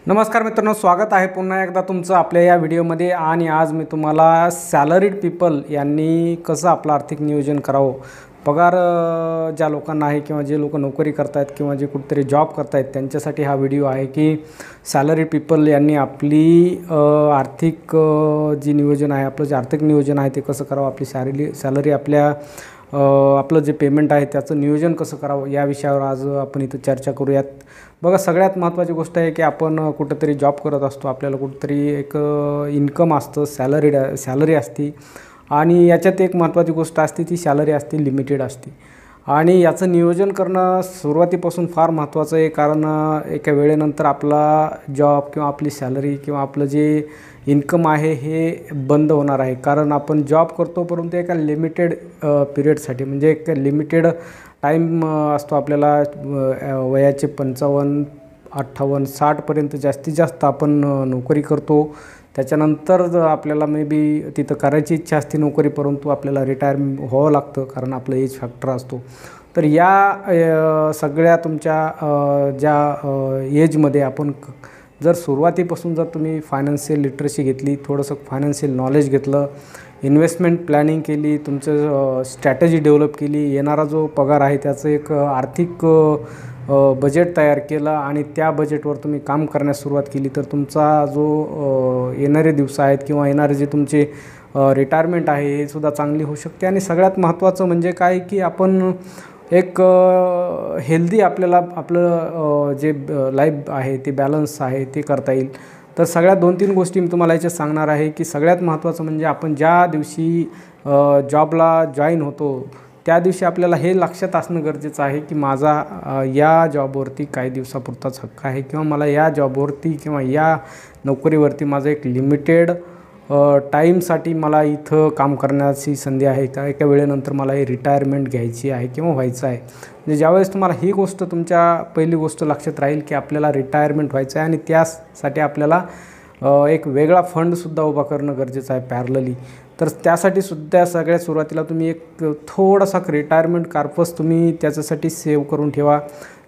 नमस्कार मित्रांनो, स्वागत आहे पुन्हा एकदा तुमचं आपल्या या व्हिडिओमध्ये। आणि आज मी तुम्हाला सॅलरीड पीपल यांनी कसं आपलं आर्थिक नियोजन करावं, पगार ज्या लोकांना आहे किंवा जे लोक नोकरी करत आहेत किंवा जे कुठेतरी जॉब करत आहेत त्यांच्यासाठी हा व्हिडिओ आहे की सॅलरीड पीपल यांनी आपली आर्थिक जी नियोजन आहे, आपलं जे आर्थिक नियोजन आहे ते कसं करावं, आपली सॅलरी आपलं जे पेमेंट आहे त्याचं नियोजन कसं करावं या विषयावर आज आपण इथं चर्चा करूयात। बघा, सगळ्यात महत्त्वाची गोष्ट आहे की आपण कुठेतरी जॉब करत असतो, आपल्याला कुठेतरी एक इन्कम असतं, सॅलरी असते आणि याच्यात एक महत्त्वाची गोष्ट असते, ती सॅलरी असते लिमिटेड असते आणि याचं नियोजन करणं सुरुवातीपासून फार महत्त्वाचं आहे। कारण एका वेळेनंतर आपला जॉब किंवा आपली सॅलरी किंवा आपलं जे इन्कम आहे हे बंद होणार आहे। कारण आपण जॉब करतो परंतु एका लिमिटेड पिरियडसाठी, म्हणजे एक लिमिटेड टाईम असतो आपल्याला, वयाचे 55, 58, 60पर्यंत जास्तीत जास्त आपण नोकरी करतो। त्याच्यानंतर आपल्याला मे बी तिथं करायची इच्छा असते नोकरी, परंतु आपल्याला रिटायर व्हावं लागतं कारण आपलं एज फॅक्टर असतो। तर या सगळ्या तुमच्या ज्या एजमध्ये आपण जर सुरुवातीपासून जर तुम्ही फायनान्शियल लिटरसी घेतली, थोडंसं फायनान्शियल नॉलेज घेतलं, इन्व्हेस्टमेंट प्लॅनिंग केली, तुमचं स्ट्रॅटेजी डेव्हलप केली, येणारा जो पगार आहे त्याचं एक आर्थिक बजेट तयार केलं आणि त्या बजेटवर तुम्ही काम करण्यास सुरुवात केली, तर तुमचा जो येणारे दिवस आहेत किंवा येणारे जे तुमचे रिटायरमेंट आहे हे सुद्धा चांगली होऊ शकते। आणि सगळ्यात महत्त्वाचं म्हणजे काय की आपण एक हेल्दी आपल्याला आपलं जे लाईफ आहे ते बॅलन्स आहे ते करता येईल। तर सगळ्यात 2-3 गोष्टी मी तुम्हाला याच्यात सांगणार आहे की सगळ्यात महत्त्वाचं म्हणजे आपण ज्या दिवशी जॉबला जॉईन होतो त्या दिवशी आपल्याला हे लक्षात असणं गरजेचं आहे की माझा या जॉबवरती काही दिवसापुरताच हक्क आहे किंवा मला या जॉबवरती किंवा या नोकरीवरती माझं एक लिमिटेड टाईमसाठी मला इथं काम करण्याची संधी आहे का, एका वेळेनंतर मला हे रिटायरमेंट घ्यायची आहे किंवा व्हायचं आहे। म्हणजे ज्यावेळेस तुम्हाला ही गोष्ट तुमच्या पहिली गोष्ट लक्षात राहील की आपल्याला रिटायरमेंट व्हायचं आहे आणि त्यासाठी आपल्याला एक वेगळा फंडसुद्धा उभा करणं गरजेचं आहे पॅरलली। तर त्यासाठी सुद्धा सगळ्यात सुरुवातीला तुम्ही एक थोडासा रिटायरमेंट कार्पस तुम्ही त्याच्यासाठी सेव्ह करून ठेवा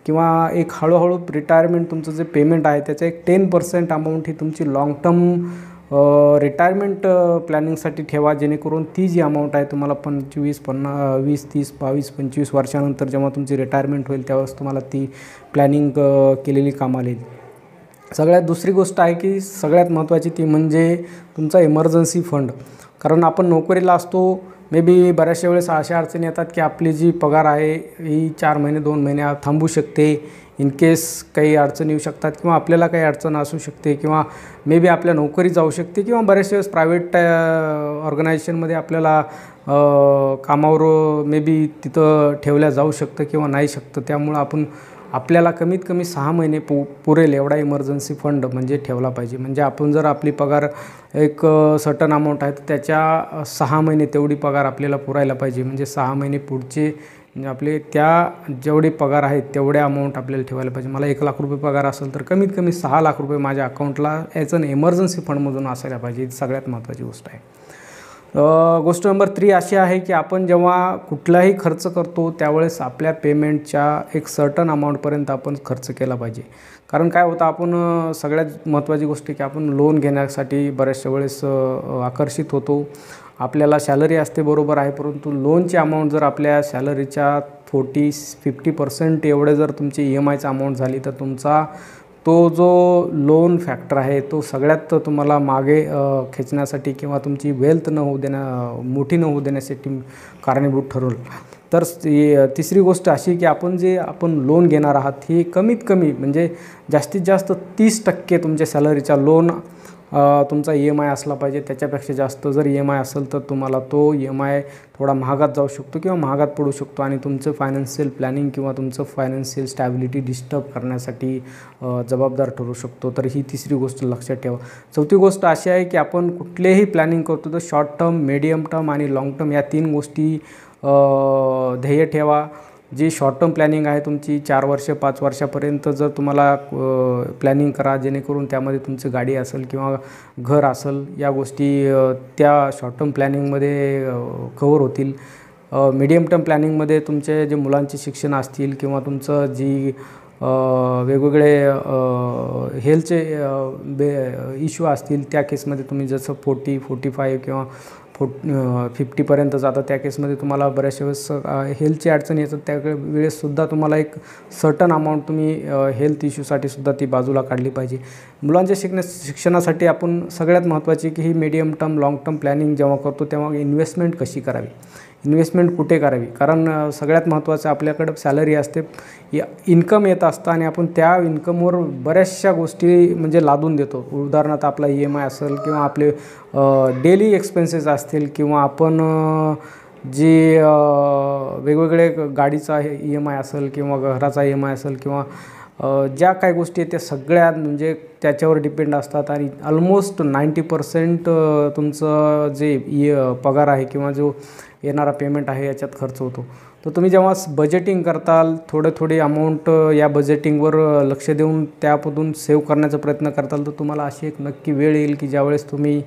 किंवा एक हळूहळू रिटायरमेंट तुमचं जे पेमेंट आहे त्याचं एक 10% अमाऊंट ही तुमची लाँग टर्म रिटायरमेंट प्लॅनिंगसाठी ठेवा, जेणेकरून ती जी अमाऊंट आहे तुम्हाला 25, 50, 20, 30, 22, 25 वर्षानंतर जेव्हा तुमची रिटायरमेंट होईल त्यावेळेस तुम्हाला ती प्लॅनिंग केलेली कामाला येईल। सगळ्यात दुसरी गोष्ट आहे की सगळ्यात महत्त्वाची ती म्हणजे तुमचा इमर्जन्सी फंड। कारण आपण नोकरीला असतो, मे बी बऱ्याचशा वेळेस अशा अडचणी येतात की आपली जी पगार आहे ही 4 महिने 2 महिने थांबू शकते, इन केस काही अडचणी येऊ शकतात किंवा आपल्याला काही अडचण असू शकते किंवा मे बी आपल्या नोकरी जाऊ शकते किंवा बऱ्याचशा वेळेस प्रायव्हेट ऑर्गनायझेशनमध्ये आपल्याला कामावर मे बी तिथं ठेवल्या जाऊ शकतं किंवा नाही शकतं। त्यामुळं आपल्याला कमीत कमी 6 महिने पुरेल एवढा इमर्जन्सी फंड म्हणजे ठेवला पाहिजे। म्हणजे आपण जर आपली पगार एक सर्टन अमाऊंट आहे तर त्याच्या 6 महिने तेवढी पगार आपल्याला पुरायला पाहिजे। म्हणजे 6 महिने पुढचे आपले त्या जेवढे पगार आहेत तेवढ्या अमाऊंट आपल्याला ठेवायला पाहिजे। मला 1 लाख रुपये पगार असेल तर कमीत कमी 6 लाख रुपये माझ्या अकाउंटला ॲज अन इमर्जन्सी फंडमधून असायला पाहिजे। ही सगळ्यात महत्त्वाची गोष्ट आहे। गोष्ट नंबर 3 अशी आहे की आपण जेव्हा कुठलाही खर्च करतो त्यावेळेस आपल्या पेमेंटच्या एक सर्टन अमाऊंटपर्यंत आपण खर्च केला पाहिजे। कारण काय होतं, आपण सगळ्यात महत्त्वाची गोष्ट की आपण लोन घेण्यासाठी बऱ्याचशा वेळेस आकर्षित होतो। आपल्याला सॅलरी असते बरोबर आहे, परंतु लोनची अमाऊंट जर आपल्या सॅलरीच्या 40-50% एवढे जर तुमची EMIची अमाऊंट झाली तर तुमचा तो जो लोन फॅक्टर आहे तो सगळ्यात तुम्हाला मागे खेचण्यासाठी किंवा तुमची वेल्थ मोठी न होऊ देण्यासाठी कारणीभूत ठरेल। तर तिसरी गोष्ट अशी की आपण लोन घेणार आहात ही कमीत कमी म्हणजे जास्तीत जास्त 30% तुमच्या सॅलरीचा लोन तुमचा EMI असला पाहिजे। त्याच्यापेक्षा जास्त जर EMI असेल तर तुम्हाला तो EMI थोडा महागात जाऊ शकतो किंवा महागात पडू शकतो आणि तुमचं फायनान्शियल प्लॅनिंग किंवा तुमचं फायनान्शियल स्टॅबिलिटी डिस्टर्ब करण्यासाठी जबाबदार ठरू शकतो। तर ही तिसरी गोष्ट लक्षात ठेवा। चौथी गोष्ट अशी आहे की आपण कुठलेही प्लॅनिंग करतो तर शॉर्ट टर्म, मीडियम टर्म आणि लाँग टर्म या 3 गोष्टी ध्येय ठेवा। जी शॉर्ट टर्म प्लॅनिंग आहे तुमची 4 वर्ष 5 वर्षापर्यंत जर तुम्हाला प्लॅनिंग करा, जेणेकरून त्यामध्ये तुमची गाडी असेल किंवा घर असेल या गोष्टी त्या शॉर्ट टर्म प्लॅनिंगमध्ये कव्हर होतील। मीडियम टर्म प्लॅनिंगमध्ये तुमचे जे मुलांचे शिक्षण असतील किंवा तुमचं जी वेगवेगळे हेल्थचे इश्यू असतील त्या केसमध्ये तुम्ही जसं 40-45 किंवा 50पर्यंत जातं त्या केसमध्ये तुम्हाला बऱ्याचशा वेळेस हेल्थची अडचणी येतात. त्या वेळेससुद्धा तुम्हाला एक सर्टन अमाऊंट तुम्ही हेल्थ इश्यूसाठी सुद्धा ती बाजूला काढली पाहिजे. मुलांच्या शिक्षणासाठी आपण सगळ्यात महत्त्वाची की ही medium term long term planning जेव्हा करतो तेव्हा इन्व्हेस्टमेंट कशी करावी, इन्व्हेस्टमेंट कुठे करावी. कारण सगळ्यात महत्त्वाचं आपल्याकडं सॅलरी असते, इन्कम येत असतं आणि आपण त्या इन्कमवर बऱ्याचशा गोष्टी म्हणजे लादून देतो. उदाहरणार्थ आपला EMI असेल किंवा आपले डेली एक्सपेन्सेस असतील किंवा आपण जे वेगवेगळे गाडीचा EMI असेल किंवा घराचा EMI असेल किंवा ज्या काही गोष्टी आहेत त्या सगळ्या म्हणजे त्याच्यावर डिपेंड असतात आणि ऑलमोस्ट 90% तुमचं जे पगार आहे किंवा जो येणारा पेमेंट आहे याच्यात खर्च होतो. तर तुम्ही जेव्हा बजेटिंग करताल थोडे अमाऊंट या बजेटिंगवर लक्ष देऊन त्यामधून सेव्ह करण्याचा प्रयत्न करताल तर तुम्हाला अशी एक नक्की वेळ येईल की ज्यावेळेस तुम्ही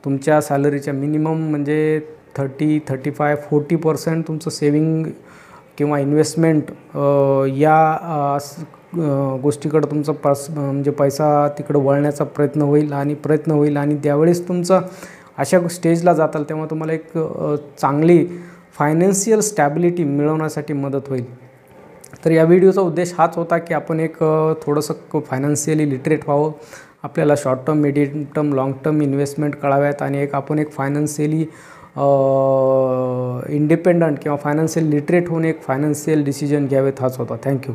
तुमच्या सॅलरीच्या मिनिमम म्हणजे 30-35-40% तुमचं सेविंग किंवा इन्व्हेस्टमेंट या गोष्टीकडं तुमचा म्हणजे पैसा तिकडं वळण्याचा प्रयत्न होईल आणि त्यावेळेस तुमचं अशा स्टेजला जाताल तेव्हा तुम्हाला एक चांगली फायनान्शियल स्टॅबिलिटी मिळवण्यासाठी मदत होईल. तर या व्हिडिओचा उद्देश हाच होता की आपण एक थोडंसं फायनान्शियली लिटरेट व्हावं, आपल्याला short term, medium term, long term investment कळाव्यात आणि आपण एक फायनान्शियली इंडिपेंडंट किंवा फायनान्शियल लिटरेट होऊन एक फायनान्शियल डिसिजन घ्यावेत हाच होता. थँक्यू.